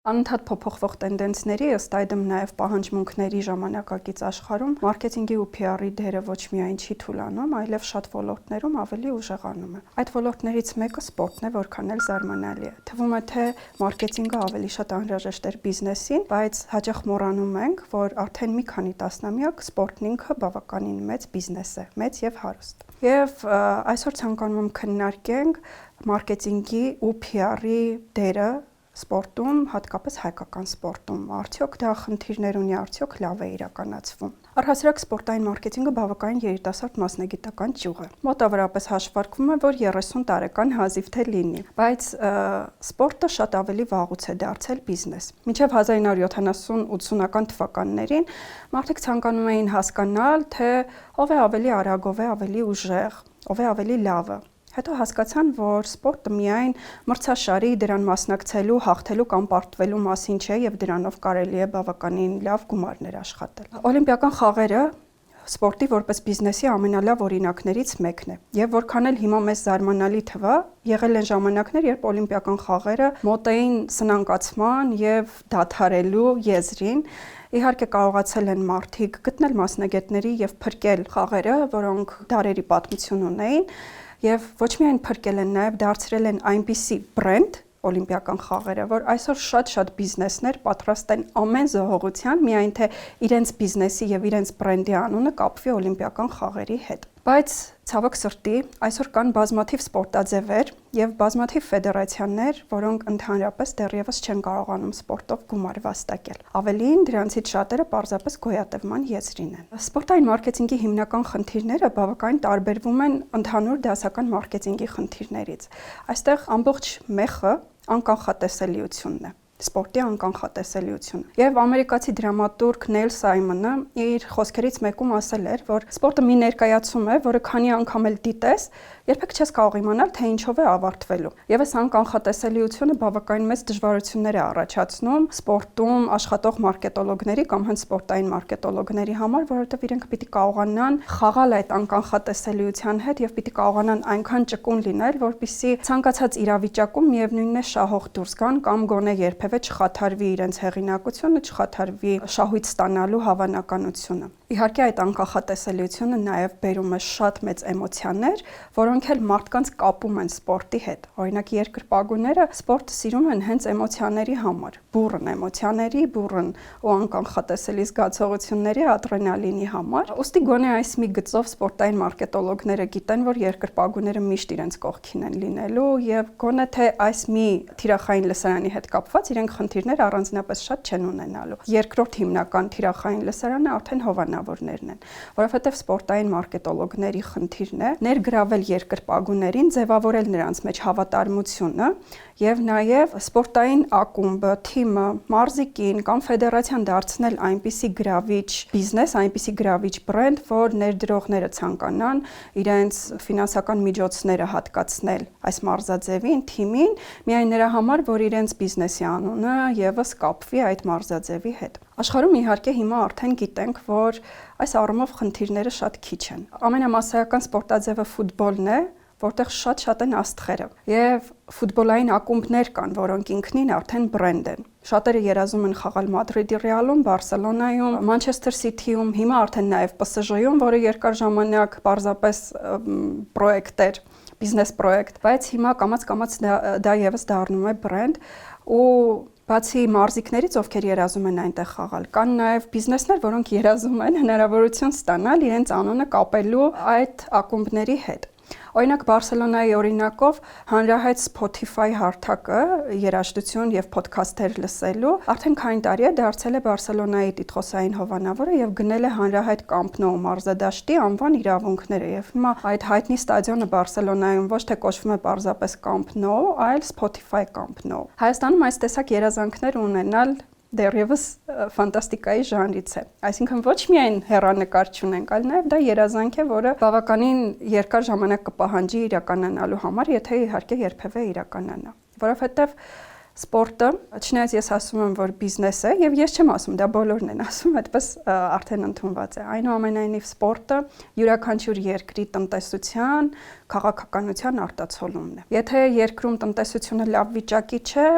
Անընդհատ փոփոխվող տենդենսների, ըստ այդմ նաև պահանջմունքների ժամանակակից աշխարհում մարքեթինգի ու PR-ի դերը ոչ միայն չի թուլանում, այլև շատ ոլորտներում ավելի ուժեղանում է։ Այդ ոլորտներից մեկը սպորտն է, որքան էլ զարմանալի է։ Թվում է, թե մարքեթինգը ավելի շատ անհրաժեշտ էր բիզնեսին, բայց հաճախ մոռանում ենք, որ արդեն մի քանի տասնամյակ սպորտն ինքը բավականին մեծ բիզնես է, մեծ եւ հարուստ։ Եվ այսօր ցանկանում եմ քննարկենք մարքեթինգի ու PR-ի դերը սպորտում, հատկապես հայկական սպորտում, արդյոք դա խնդիրներ ունի, արդյոք լավ է իրականացվում։ Առհասարակ սպորտային մարքեթինգը բավականին երիտասարդ մասնագիտական ճյուղ է։ Մոտավորապես հաշվարկվում է, որ 30 տարեկան հազիվ թե լինի, բայց սպորտը շատ ավելի վաղուց է դարձել բիզնես։ Մինչև 1970-80-ական թվականներին մարդիկ ցանկանում էին հասկանալ, թե ով է ավելի արագ, ով է ավելի ուժեղ, ով է ավելի լավը։ Հետո հասկացան, որ սպորտը միայն մրցաշարի, դրան մասնակցելու, հաղթելու կամ պարտվելու մասին չէ եւ դրանով կարելի է բավականին լավ գումարներ աշխատել։ Օլիմպիական խաղերը սպորտի որպես բիզնեսի ամենալավ օրինակներից մեկն է։ Եվ որքան էլ հիմա մեզ զարմանալի թվա, եղել են ժամանակներ, երբ օլիմպիական խաղերը մոտ էին սնանկացման եւ դադարելու եզրին։ Իհարկե կարողացել են մարդիկ գտնել մասնագետների եւ փրկել խաղերը, որոնք դարերի պատմություն ունեին, եւ ոչ միայն փրկել են, նաեւ դարձրել են այնպիսի բրենդ օլիմպիական խաղերը, որ այսօր շատ բիզնեսներ պատրաստ են ամեն զողողության, միայն թե իրենց բիզնեսի եւ իրենց բրենդի անունը կապվի օլիմպիական խաղերի հետ։ Բայց ցավոք սրտի, այսօր կան բազմաթիվ սպորտաձևեր եւ բազմաթիվ ֆեդերացիաներ, որոնք ընդհանրապես դեռևս չեն կարողանում սպորտով գումար վաստակել։ Ավելին, դրանցից շատերը պարզապես գոյատևման եզրին են։ Սպորտային մարքեթինգի հիմնական խնդիրները բավականին տարբերվում են ընդհանուր դասական մարքեթինգի խնդիրներից։ Այստեղ ամբողջ մեխը անկանխատեսելիությունն է։ Սպորտի անկանխատեսելիությունը։ Եվ ամերիկացի դրամատուրգ Նեյլ Սայմոնը իր խոսքերից մեկում ասել էր, որ սպորտը մի ներկայացում է, որը քանի անգամ էլ դիտես, երբեք չես կարող իմանալ, թե ինչով է ավարտվելու։ Եվ այս անկանխատեսելիությունը բավականին մեծ դժվարություններ է առաջացնում սպորտում աշխատող մարքետոլոգների կամ հենց սպորտային մարքետոլոգների համար, որովհետև իրենք պիտի կարողանան խաղալ այդ անկանխատեսելիության հետ եւ պիտի կարողանան այնքան ճկուն լինել, որպեսզի ցանկացած իրավիճակում միևնույնն է շահող դուրս գան կամ գոնե երբևէ չխաթարվի իրենց հեղինակությունը, չխաթարվի շահույթ ստանալու հավանականությունը։ Իհարկե այդ անկանխատեսելիությունը նաև բերում է շատ մեծ էմոցիաներ, որոնք էլ մարդկանց կապում են սպորտի հետ։ Օրինակ երկրպագուները սպորտը սիրում են հենց էմոցիաների համար, բուռն էմոցիաների, բուռն ու անկանխատեսելի զգացողությունների, ադրենալինի համար։ Ուստի գոնե այս մի գծով սպորտային մարքետոլոգները գիտեն, որ երկրպագուները միշտ իրենց կողքին են լինելու եւ գոնե թե այս մի թիրախային լսարանի հետ կապված իրենք խնդիրներ առանձնապես շատ չեն ունենալու։ Երկրորդ հիմնական թիրախային լսարանը արդեն հովանավորներն են, որովհետև սպորտային մարքետոլոգների խնդիրն է ներգրավել երկրպագուներին, ձևավորել նրանց մեջ հավատարմությունը եւ նաեւ սպորտային ակումբը, թիմը, մարզիկին կամ ֆեդերացիան դարձնել այնպիսի գրավիչ բիզնես, այնպիսի գրավիչ բրենդ, որ ներդրողները ցանկանան իրենց ֆինանսական միջոցները հատկացնել այս մարզաձևին, թիմին, միայն նրա համար, որ իրենց բիզնեսի անունը եւս կապվի այդ մարզաձևի հետ։ Աշխարհում իհարկե հիմա արդեն գիտենք, որ այս առումով խնդիրները շատ քիչ են։ Ամենամասսայական սպորտաձևը ֆուտբոլն է, որտեղ շատ են աստղերը։ Եվ ֆուտբոլային ակումբներ կան, որոնք ինքնին արդեն բրենդ են։ Շատերը երազում են խաղալ Մադրիդի Ռեալում, Բարսելոնայում, Մանչեսթեր Սիթիում, հիմա արդեն նաև PSG-ում, որը երկար ժամանակ պարզապես պրոյեկտ էր, բիզնես պրոյեկտ, բայց հիմա կամաց-կամաց դա եւս դառնում է բրենդ ու բացի մարզիկներից, ովքեր երազում են այնտեղ խաղալ, կան նաև բիզնեսներ, որոնք երազում են հնարավորություն ստանալ իրենց անունը կապելու այդ ակումբների հետ։ Օրինակ Բարսելոնայի օրինակով հանրահայտ Spotify հարթակը երաժշտություն եւ ոդքասթեր լսելու արդեն քանի տարի է դարձել է Բարսելոնայի տիտղոսային հովանավորը եւ գնել է հանրահայտ Camp Nou մարզադաշտի անվան իրավունքները եւ հիմա այդ հայտնի ստադիոնը Բարսելոնայում ոչ թե կոչվում է պարզապես Camp Nou, այլ Spotify Camp Nou։ Հայաստանում այս տեսակ երազանքներ ունենալ դեռևս ֆանտաստիկայի ժանրից է։ Այսինքն ոչ միայն հեռանկար չունենք, այլ նաև դա երազանք է, որը բավականին երկար ժամանակ կպահանջի իրականանալու համար, եթե իհարկե երբևէ իրականանա։ Որովհետև սպորտը, չնայած ես ասում եմ, որ բիզնես է, եւ ես չեմ ասում, դա բոլորն են ասում, այդպես արդեն ընդունված է։ Այնուամենայնիվ սպորտը յուրաքանչյուր երկրի տնտեսության, քաղաքականության արտացոլումն է։ Եթե երկրում տնտեսությունը լավ վիճակի չէ,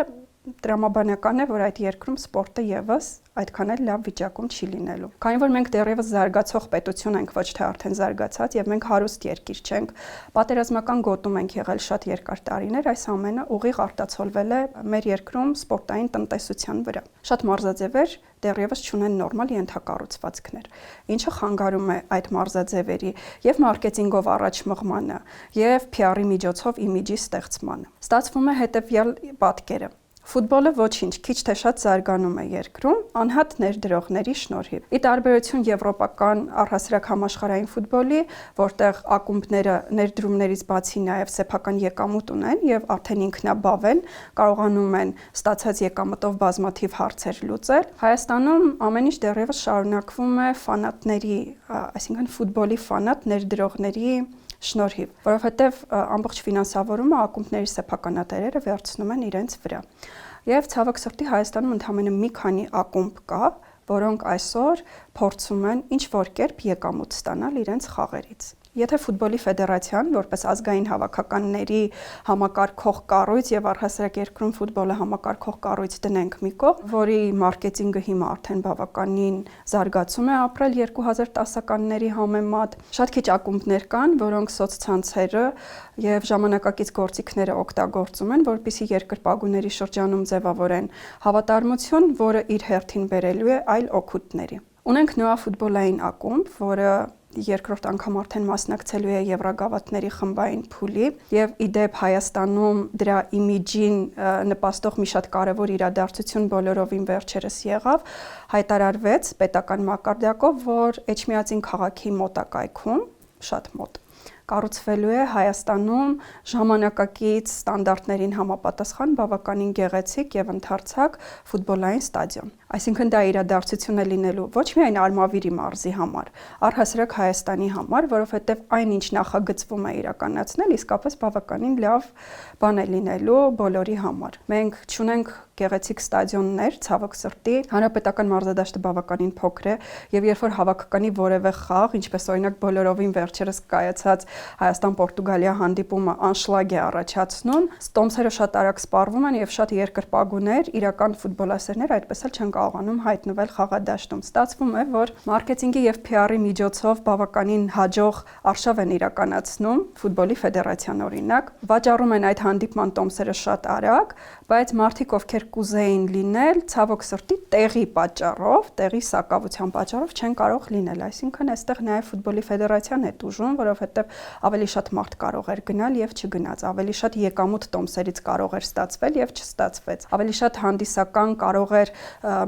տրամաբանական է, որ այդ երկրում սպորտը եւս այդքան էլ լավ վիճակում չի լինելու։ Քանի որ մենք դեռևս զարգացող պետություն ենք, ոչ թե արդեն զարգացած, եւ մենք հարուստ երկիր չենք, պատերազմական գոտում ենք եղել շատ երկար տարիներ, այս ամենը ուղիղ արտացոլվել է մեր երկրում սպորտային տնտեսության վրա։ Շատ մարզաձևեր դեռևս չունեն նորմալ ենթակառուցվածքներ, ինչը խանգարում է այդ մարզաձևերի եւ մարքեթինգով առաջ մղմանը, եւ PR-ի միջոցով իմիջի ստեղծմանը։ Ստացվում է հետեւյալ պատկերը. Ֆուտբոլը ոչինչ, քիչ թե շատ զարգանում է երկրում, անհատ ներդրողների շնորհիվ։ Ի տարբերություն եվրոպական առհասարակ համաշխարհային ֆուտբոլի, որտեղ ակումբները ներդրումներից բացի նաև սեփական եկամուտ ունեն եւ արդեն ինքնաբավ են, կարողանում են ստացած եկամտով բազմաթիվ հարցեր լուծել, Հայաստանում ամեն ինչ դեռևս շարունակվում է ֆանատների, այսինքն ֆուտբոլի ֆանատ ներդրողների շնորհիվ, որովհետև ամբողջ ֆինանսավորումը ակումբների սեփականատերերը վերցնում են իրենց վրա։ Եվ ցավոք սրտի Հայաստանում ընդամենը մի քանի ակումբ կա, որոնք այսօր փորձում են ինչ-որ կերպ եկամուտ ստանալ իրենց խաղերից։ Եթե ֆուտբոլի ֆեդերացիան, որպես ազգային հավաքականների համակարգող կառույց եւ առհասարակ երկրում ֆուտբոլը համակարգող կառույց դնենք մի կողմ, որի մարքեթինգը հիմա արդեն բավականին զարգացում է ապրել 2010-ականների համեմատ, շատ քիչ ակումբներ կան, որոնք սոցցանցերը եւ ժամանակակից գործիքները օգտագործում են, որպեսզի երկրպագուների շրջանում ձևավորեն հավատարմություն, որը իր հերթին բերելու է այլ օգուտների։ Ունենք Նոա ֆուտբոլային ակումբ, որը երկրորդ անգամ արդեն մասնակցելու է Եվրագավաթների խմբային փուլի եւ իդեպ Հայաստանում դրա իմիջին նպաստող մի շատ կարեւոր իրադարձություն բոլորովին վերջերս եղավ, հայտարարվեց պետական մակարդակով, որ Էջմիածին քաղաքի մոտակայքում, շատ մոտ, կառուցվելու է Հայաստանում ժամանակակից ստանդարտներին համապատասխան բավականին գեղեցիկ եւ ընդարձակ ֆուտբոլային ստադիոն։ Այսինքն դա իրադարձություն է լինելու ոչ միայն Արմավիրի մարզի համար, առհասարակ Հայաստանի համար, որովհետև այնինչ նախագծվում է իրականացնել, իսկապես բավականին լավ բան է լինելու բոլորի համար։ Մենք չունենք գեղեցիկ ստադիոններ, ցավոք սրտի, հանրապետական մարզադաշտը բավականին փոքր է, եւ երբ որ հավաքականի որևէ խաղ, ինչպես օրինակ բոլորովին վերջերս կայացած Հայաստան-Պորտուգալիա հանդիպումը անշլագ է առաջացնում, տոմսերը շատ արագ սպառվում են եւ շատ երկրպագուներ, իրական ֆուտբոլասերներ այդպես էլ չեն կարողանում հայտնվել խաղադաշտում։ Ստացվում է, որ մարքեթինգի եւ PR-ի միջոցով բավականին հաջող արշավ են իրականացնում ֆուտբոլի ֆեդերացիան օրինակ, վաճառում են այդ հանդիպման տոմսերը շատ արագ, բայց մարդիկ ովքեր կուզեին լինել, ցավոք սրտի տեղի պատճառով, տեղի սակավության պատճառով չեն կարող լինել, այսինքն այստեղ նաեւ ֆուտբոլի ֆեդերացիան է տուժում, որովհետեւ ավելի շատ մարդ կարող էր գնալ եւ չգնաց, ավելի շատ եկամուտ տոմսերից կարող էր ստացվել եւ չստացվեց, ավելի շատ հանդիսական կարող էր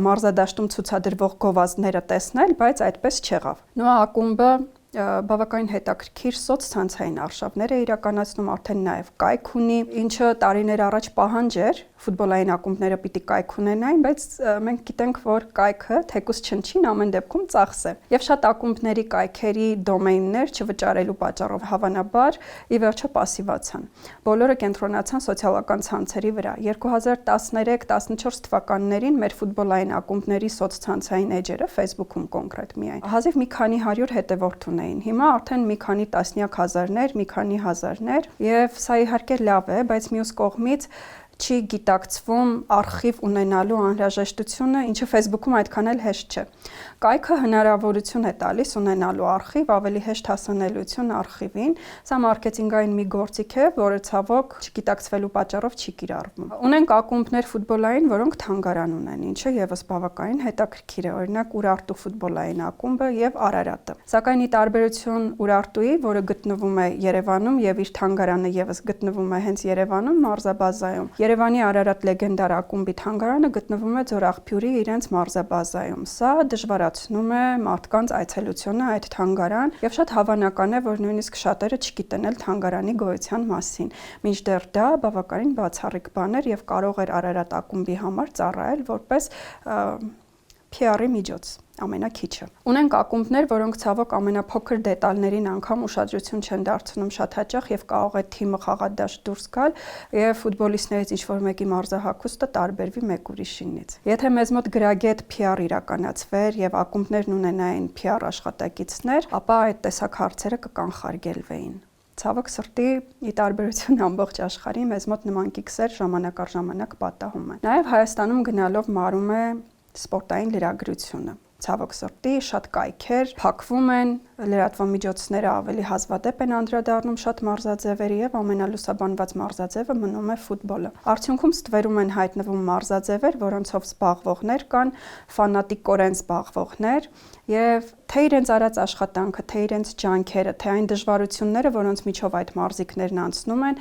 մարզադաշտում ցուցադրվող գովազդները տեսնել, բայց այդպես չեղավ։ Նոա ակումբը բավականին հետաքրքիր սոցցանցային արշավներ է իրականացնում, արդեն նաև կայք ունի, ինչը տարիներ առաջ պահանջ էր, ֆուտբոլային ակումբները պիտի կայք ունենային, բայց մենք գիտենք, որ կայքը թեկուզ չնչին ամեն դեպքում ծախս է։ Եվ շատ ակումբների կայքերի դոմեյններ չվճարելու պատճառով հավանաբար ի վերջո պասիվացան։ Բոլորը կենտրոնացան սոցիալական ցանցերի վրա։ 2013-14 թվականներին մեր ֆուտբոլային ակումբների սոցցանցային էջերը Facebook-ում կոնկրետ միայն հազիվ մի քանի 100 հետևորդ ունեին։ Հիմա արդեն մի քանի տասնյակ հազարներ, մի քանի հազարներ, եւ սա իհարկե լավ է, բայց մյուս կողմից չի գիտակցվում արխիվ ունենալու անհրաժեշտությունը, ինչը Facebook-ում այդքան էլ հեշտ չէ։ Կայքը հնարավորություն է տալիս ունենալու արխիվ, ավելի հեշտ հասանելիություն արխիվին։ Սա մարքեթինգային մի գործիք է, որը ցավոք չգիտակցվելու պատճառով չի կիրառվում։ Ունենք ակումբներ ֆուտբոլային, որոնք թանգարան ունեն, ինչը եւս բավականին հետաքրքիր է, օրինակ Ուրարտու ֆուտբոլային ակումբը եւ Արարատը։ Սակայն ի տարբերություն Ուրարտուի, որը գտնվում է Երևանում եւ իր թանգարանը եւս գտնվում է հենց Երևանում, մարզաբազայում, Երևանի Արարատ լեգենդար ակումբի թանգարանը գտնվում է Ձորաղբյուրի իրենց մարզաբազայում։ Սա դժվարացնում է մարդկանց այցելությունը այդ թանգարան եւ շատ հավանական է, որ նույնիսկ շատերը չգիտեն էլ թանգարանի գոյության մասին։ Մինչդեռ դա բավականին բացառիկ բան էր եւ կարող էր Արարատ ակումբի համար ծառայել որպես PR-ի միջոց, ամենաքիչը։ Ունենք ակումբներ, որոնք ցավոք ամենափոքր դետալներին անգամ ուշադրություն չեն դարձնում շատ հաճախ եւ կարող է թիմը խաղադաշտ դուրս գալ եւ ֆուտբոլիստներից ինչ-որ մեկի մարզահագուստը տարբերվի մեկ ուրիշինից։ Եթե մեզ մոտ գրագետ PR իրականացվեր եւ ակումբներն ունենային PR աշխատակիցներ, ապա այդ տեսակ հարցերը կկանխարգելվեին։ Ցավոք սրտի ի տարբերություն ամբողջ աշխարհի մեզ մոտ նման կիքսեր ժամանակ առ ժամանակ պատահում են։ Նաև Հայաստանում գնալով մարում է սպորտային լրագրությունը։ Ցավոք սրտի շատ կայքեր փակվում են, լրատվամիջոցները ավելի հազվադեպ են անդրադառնում շատ մարզաձևերի եւ ամենալուսաբանված մարզաձևը մնում է ֆուտբոլը։ Արդյունքում ստվերում են հայտնվում մարզաձևեր, որոնցով զբաղվողներ կան, ֆանատիկորեն զբաղվողներ եւ թե իրենց արած աշխատանքը, թե իրենց ջանքերը, թե այն դժվարությունները, որոնց միջով այդ մարզիկներն անցնում են,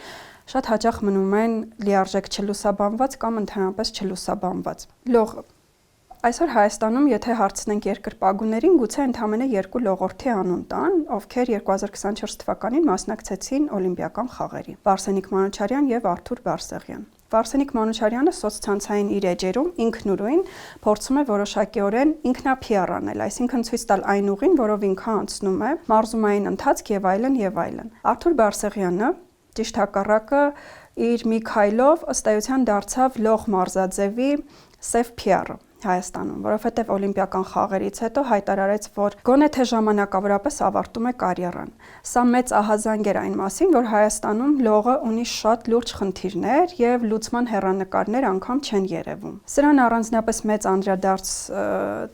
շատ հաճախ մնում են լիարժեք չլուսաբանված կամ ընդհանրապես չլուսաբանված։ Լող Այսօր Հայաստանում, եթե հարցնենք երկրպագուներին, գուցե ընդամենը 2 լողորդի անուն տան, ովքեր 2024 թվականին մասնակցեցին Օլիմպիական խաղերի՝ Վարսենիկ Մանուչարյան եւ Արթուր Բարսեղյան։ Վարսենիկ Մանուչարյանը սոցցանցային իր էջերում ինքնուրույն փորձում է որոշակիորեն ինքնափիառ անել, այսինքն ցույց տալ այն ուղին, որով ինքը անցնում է, մարզումային ընթացք եւ այլն եւ այլն։ Արթուր Բարսեղյանը ճիշտ հակառակը իր մի քայլով ըստ էության դարձավ լող մարզաձևի սև PR-ը Հայաստանում, որովհետև Օլիմպիական խաղերից հետո հայտարարեց, որ գոնե թե ժամանակավորապես ավարտում է կարիերան։ Սա մեծ ահազանգ էր այն մասին, որ Հայաստանում լողը ունի շատ լուրջ խնդիրներ եւ լուծման հեռանկարներ անգամ չեն երևում։ Սրան առանձնապես մեծ անդրադարձ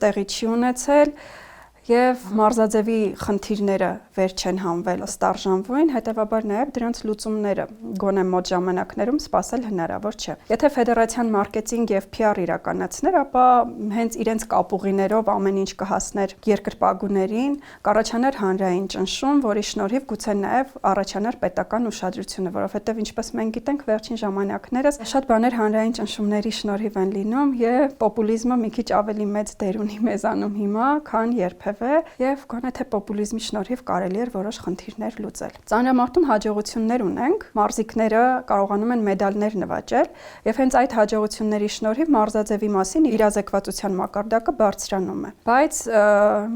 տեղի չի ունեցել եւ մարզաձևի խնդիրները վեր չեն հանվել ըստ արժանվույն, հետեւաբար նաեւ դրանց լուծումները գոնե մոտ ժամանակներում սպասել հնարավոր չէ։ Եթե ֆեդերացիան մարքեթինգ եւ PR իրականացներ, ապա հենց իրենց կապուղիներով ամեն ինչ կհասներ երկրպագուներին, կառաջանար հանրային ճնշում, որի շնորհիվ գուցե նաեւ առաջանար պետական ուշադրությունը, որովհետեւ ինչպես մենք գիտենք, վերջին ժամանակներս շատ բաներ հանրային ճնշումների շնորհիվ են լինում եւ պոպուլիզմը մի քիչ ավելի մեծ դեր ունի մեզանում հիմա, քան երբևէ եւ գոնե թե պոպուլիզմի շնորհիվ կարելի էր որոշ խնդիրներ լուծել։ Ծանրամարտում հաջողություններ ունենք, մարզիկները կարողանում են մեդալներ նվաճել եւ հենց այդ հաջողությունների շնորհիվ մարզաձևի մասին իրազեկվածության մակարդակը բարձրանում է։ Բայց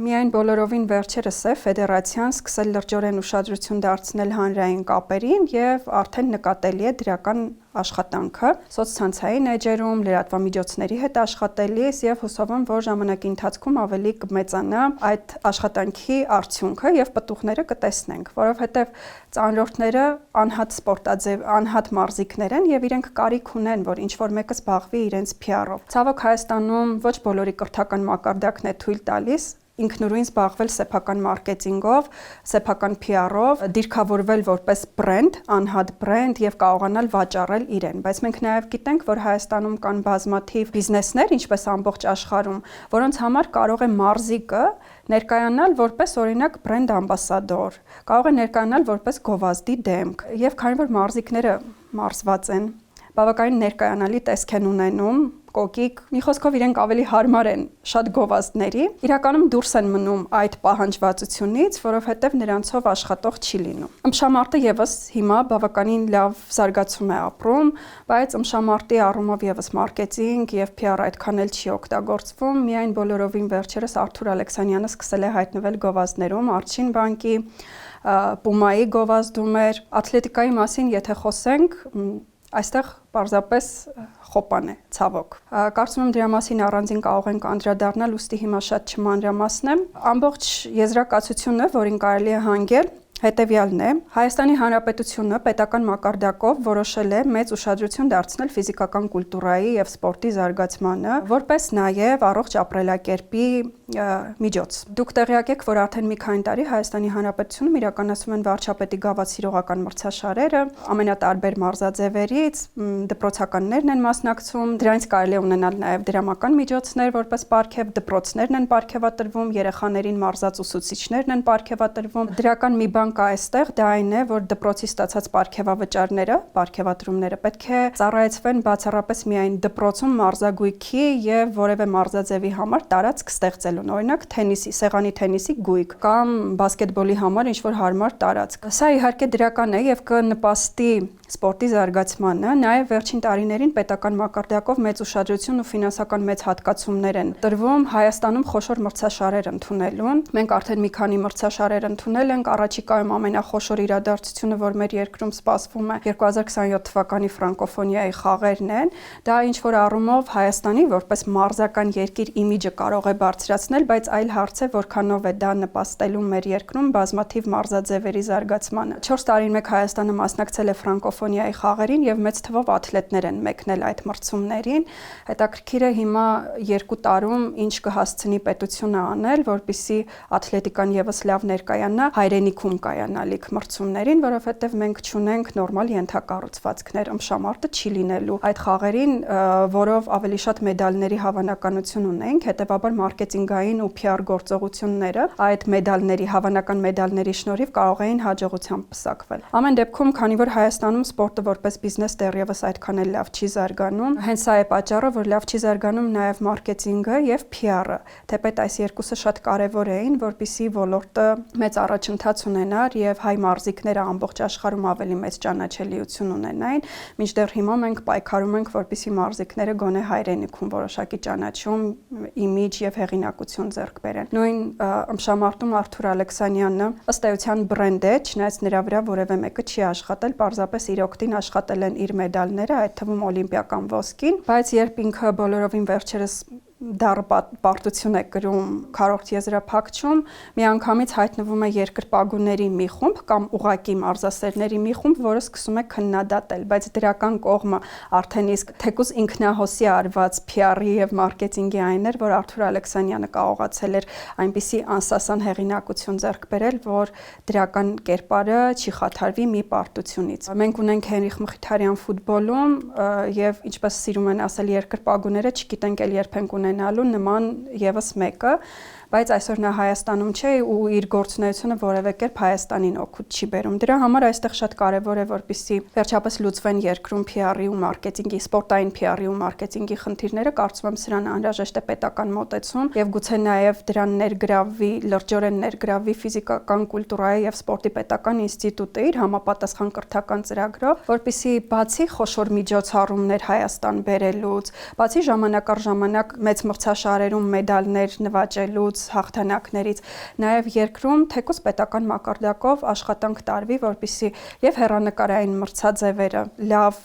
միայն բոլորովին վերջերս է ֆեդերացիան սկսել լրջորեն ուշադրություն դարձնել հանրային կապերին եւ արդեն նկատելի է դրական աշխատանքը սոցցանցային էջերում, լրատվամիջոցների հետ աշխատելիս եւ հուսով եմ, որ ժամանակի ընթացքում ավելի կմեծանա այդ աշխատանքի արդյունքը եւ պտուղները կտեսնենք, որովհետեւ ծանրորդները անհատ սպորտաձև, անհատ մարզիկներ են եւ իրենք կարիք ունեն, որ ինչ որ մեկը զբաղվի իրենց PR-ով։ Ցավոք Հայաստանում ոչ բոլորի կրթական մակարդակն է թույլ տալիս ինքնուրույն զբաղվել սեփական մարքեթինգով, սեփական PR-ով, դիրքավորվել որպես բրենդ, անհատ բրենդ եւ կարողանալ վաճառել իրեն, բայց մենք նաեւ գիտենք, որ Հայաստանում կան բազմաթիվ բիզնեսներ, ինչպես ամբողջ աշխարհում, որոնց համար կարող է մարզիկը ներկայանալ որպես օրինակ բրենդ ամբասադոր, կարող է ներկայանալ որպես գովազդի դեմք, եւ քանի որ մարզիկները մարզված են, բավականին ներկայանալի տեսք են ունենում, կոկիկ, մի խոսքով իրենք ավելի հարմար են շատ գովազդների, իրականում դուրս են մնում այդ պահանջվածությունից, որովհետև նրանցով աշխատող չի լինում։ Ըմբշամարտը եւս հիմա բավականին լավ զարգացում է ապրում, բայց ըմբշամարտի առումով եւս մարքեթինգ եւ PR այդքան էլ չի օգտագործվում, միայն բոլորովին վերջերս Արթուր Ալեքսանյանը սկսել է հայտնվել գովազդներում, Արջին բանկի, Պումայի գովազդում էր, աթլետիկայի մասին եթե խոսենք, այստեղ պարզապես խոպան է, ցավոք։ Կարծում եմ դրա մասին առանձին կարող ենք անդրադառնալ, ուստի հիմա շատ չմանրամասնեմ։ Ամբողջ եզրակացությունը, որին կարելի է հանգել, հետևյալն է. Հայաստանի Հանրապետությունը պետական մակարդակով որոշել է մեծ ուշադրություն դարձնել ֆիզիկական կուլտուրայի եւ սպորտի զարգացմանը, որպես նաեւ առողջ ապրելակերպի միջոց։ Դուք տեղյակ եք, որ արդեն մի քանի տարի Հայաստանի Հանրապետությունում իրականացվում են վարչապետի գաված սիրողական մրցաշարերը, ամենատարբեր մարզաձևերից, դպրոցականներն են մասնակցում, դրանից կարելի է ունենալ նաեւ դրամական միջոցներ, որպես պարգև, դպրոցներն են պարգևատրվում, երեխաներին մարզած ուսուցիչներն են պարգևատրվում։ Դրական մի բան կա այստեղ, դա այն է, որ դպրոցի ստացած պարգևավճարները, պարգևատրումները պետք է ծառայեցվեն բացառապես միայն դպրոցում մարզագույքի եւ որևէ մարզաձևի համար տարածք ստեղծելուն, օրինակ թենիսի, սեղանի թենիսի գույք կամ բասկետբոլի համար ինչ որ հարմար տարածք։ Սա իհարկե դրական է եւ կնպաստի սպորտի զարգացմանը, նաեւ վերջին տարիներին պետական մակարդակով մեծ ուշադրություն ու ֆինանսական մեծ հատկացումներ են տրվում Հայաստանում խոշոր մրցաշարեր ընդունելուն։ Մենք արդեն մի քանի մրցաշարեր ընդունել ենք, առաջիկայում շրջակայքում ամենախոշոր իրադարձությունը, որ մեր երկրում սպասվում է 2027 թվականի ֆրանկոֆոնիայի խաղերն են, դա ինչ որ առումով Հայաստանի որպես մարզական երկիր իմիջը կարող է բարձրացնել, բայց այլ հարց է, որքանով է դա նպաստելու մեր երկրում բազմաթիվ մարզաձևերի զարգացմանը։ 4 տարին մեկ Հայաստանը մասնակցել է ֆրանկոֆոնիայի խաղերին եւ մեծ թվով աթլետներ են մեկնել այդ մրցումներին։ Հետաքրքիր է հիմա 2 տարում ինչ կհասցնի պետությունը անել, որպեսզի աթլետիկան եւս լավ ներկայանա հայրենիքում կայանալիք մրցումներին, որովհետեւ մենք չունենք նորմալ ենթակառուցվածքներ, ըմբշամարտը չի լինելու այդ խաղերին, որով ավելի շատ մեդալների հավանականություն ունենք, հետեւաբար մարքեթինգային ու PR գործողությունները այդ մեդալների, հավանական մեդալների շնորհիվ կարող էին հաջողությամբ պսակվել։ Ամեն դեպքում, քանի որ Հայաստանում սպորտը որպես բիզնես դեռևս այդքան էլ լավ չի զարգանում, հենց սա է պատճառը, որ լավ չի զարգանում նաև մարքեթինգը եւ PR-ը։ Թեպետ այս երկուսը շատ կարեւոր էին, որպեսզի ոլորտը մեծ առաջընթաց ունենար եւ հայ մարզիկները ամբողջ աշխարհում ավելի մեծ ճանաչելիություն ունենային, մինչդեռ հիմա մենք պայքարում ենք, որպեսզի մարզիկները գոնե հայրենիքում որոշակի ճանաչում, իմիջ եւ հեղինակություն ձեռք բերեն։ Նույն ըմբշամարտում Արթուր Ալեքսանյանը ըստ էության բրենդ է, չնայած նրա վրա որևէ մեկը չի աշխատել, պարզապես իր օգտին աշխատել են իր մեդալները, այդ թվում օլիմպիական ոսկին, բայց երբ ինքը բոլորովին վերջերս դառը պարտություն է կրում քառորդ եզրափակչում, միանգամից հայտնվում է երկրպագուների մի խումբ կամ ուղակի մարզասերների մի խումբ, որը սկսում է քննադատել, բայց դրական կողմը արդեն իսկ թեկուզ ինքնահոսի արված PR-ի եւ մարքեթինգի այն էր, որ Արթուր Ալեքսանյանը կարողացել էր այնպիսի անսասան հեղինակություն ձեռք բերել, որ դրական կերպարը չի խաթարվի մի պարտությունից։ Մենք ունենք Հենրիխ Մխիթարյան ֆուտբոլում եւ ինչպես սիրում են ասել երկրպագուները, չգիտենք էլ երբ ենք ունենալու նման եւս մեկը, բայց այսօր նա Հայաստանում չէ ու իր գործունեությունը որևէ կերպ Հայաստանին օգուտ չի բերում։ Դրա համար այստեղ շատ կարևոր է, որպեսզի վերջապես լուծվեն երկրում PR-ի ու մարքեթինգի, սպորտային PR-ի ու մարքեթինգի խնդիրները, կարծում եմ սրան անհրաժեշտ է պետական մոտեցում եւ գուցե նաեւ դրան ներգրավվի, լրջորեն ներգրավվի ֆիզիկական կուլտուրայի եւ սպորտի պետական ինստիտուտը իր համապատասխան կրթական ծրագրով, որպեսզի բացի խոշոր միջոցառումներ Հայաստան բերելուց, բացի ժամանակ առ ժամանակ մեծ մրցաշարերում մեդալներ նվաճելուց, հաղթանակներից, նաև երկրում թեկուզ պետական մակարդակով աշխատանք տարվի, որպեսզի եւ հեռանկարային մրցաձևերը լավ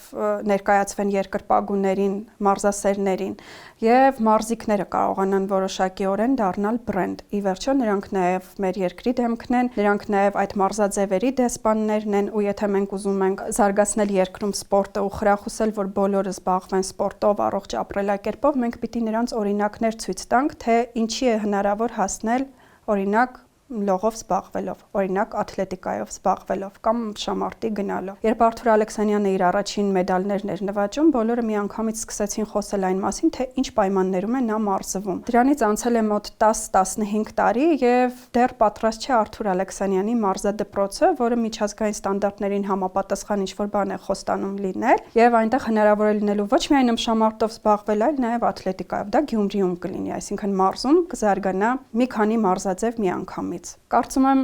ներկայացվեն երկրպագուներին, մարզասերներին եւ մարզիկները կարողանան որոշակիորեն դառնալ բրենդ։ Ի վերջո նրանք նաև մեր երկրի դեմքն են, նրանք նաև այդ մարզաձևերի դեսպաններն են ու եթե մենք ուզում ենք զարգացնել երկրում սպորտը ու խրախուսել, որ բոլորը զբաղվեն սպորտով, առողջ ապրելակերպով, մենք պիտի նրանց օրինակներ ցույց տանք, թե ինչի է հնարավոր հասնել, օրինակ լողով զբաղվելով, օրինակ աթլետիկայով զբաղվելով կամ շամարտի գնալով։ Երբ Արթուր Ալեքսանյանը իր առաջին մեդալներն էր նվաճում, բոլորը միանգամից սկսեցին խոսել այն մասին, թե ինչ պայմաններում է նա մարզվում։ Դրանից անցել է մոտ 10-15 տարի եւ դեռ պատրաստ չէ Արթուր Ալեքսանյանի մարզադպրոցը, որը միջազգային ստանդարտներին համապատասխան ինչ-որ բան է խոստանում լինել, եւ այնտեղ հնարավոր է լինելու ոչ միայն ըմբշամարտով զբաղվել, այլ նաեւ աթլետիկայով։ Դա Գյումրիում կլինի, այսինքն մարզում կզարգանա մի քանի մարզաձև միանգամից։ Կարծում եմ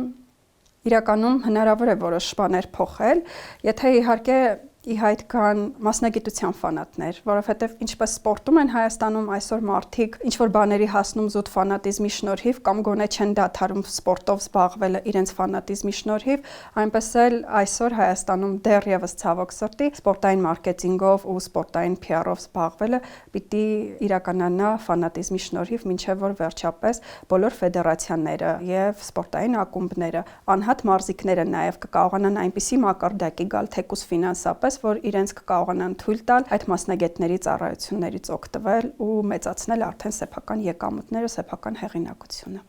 իրականում հնարավոր է որոշ բաներ փոխել, եթե իհարկե ի հայտ կան մասնագիտության ֆանատներ, որովհետև ինչպես սպորտում են Հայաստանում այսօր մարդիկ ինչ որ բաների հասնում զուտ ֆանատիզմի շնորհիվ կամ գոնե չեն դադարում սպորտով զբաղվելը իրենց ֆանատիզմի շնորհիվ, այնպես էլ այսօր Հայաստանում դեռևս ցավոք սրտի սպորտային մարքեթինգով ու սպորտային PR-ով զբաղվելը պիտի իրականանա ֆանատիզմի շնորհիվ, մինչև որ վերջապես բոլոր ֆեդերացիաները եւ սպորտային ակումբները, անհատ մարզիկները նաեւ կկարողանան այնպիսի մակարդակի գալ թեկուզ ֆինանսապես, որ իրենց կկարողանան թույլ տալ այդ մասնագետների ծառայություններից օգտվել ու մեծացնել արդեն սեփական եկամուտները, սեփական հեղինակությունը։